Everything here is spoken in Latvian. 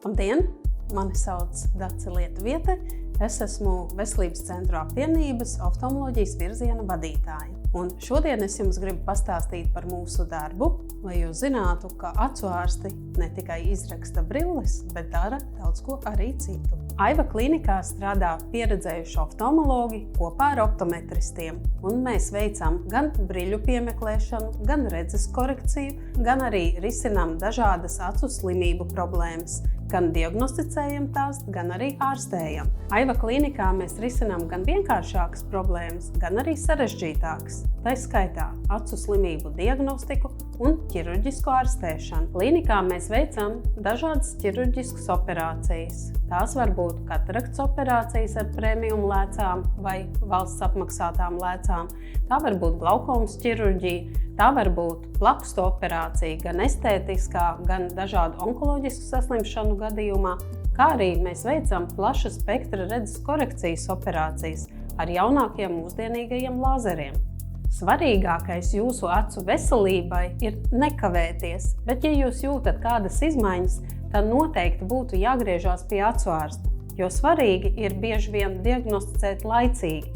Labdien! Mani sauc Dace Lietuviete. Es esmu Veselības centru apvienības oftalmoloģijas virziena vadītāja. Un šodien es jums gribu pastāstīt par mūsu darbu, lai jūs zinātu, ka acu ārsti ne tikai izraksta brilles, bet dara daudz ko arī citu. Aiva klīnikā strādā pieredzējuši oftalmologi kopā ar optometristiem, un mēs veicam gan briļu piemeklēšanu, gan redzes korekciju, gan arī risinām dažādas acu slimību problēmas. Gan diagnosticējam tās, gan arī ārstējam. Aiva klīnikā mēs risinām gan vienkāršākas problēmas, gan arī sarežģītākas. Tā skaitā acu slimību diagnostiku un ķirurģisku ārstēšanu. Klīnikā mēs veicam dažādas ķirurģiskas operācijas. Tās var būt katarakts operācijas ar premium lēcām vai valsts apmaksātām lēcām. Tā var būt glaukomas ķirurģija. Tā var būt plakstu operācija gan estētiskā, gan dažādu onkoloģisku saslimšanu gadījumā, kā arī mēs veicam plaša spektra redzes korekcijas operācijas ar jaunākiem mūsdienīgajiem lāzeriem. Svarīgākais jūsu acu veselībai ir nekavēties, bet ja jūs jūtat kādas izmaiņas, tad noteikti būtu jāgriežās pie acu ārsta, jo svarīgi ir bieži vien diagnosticēt laicīgi,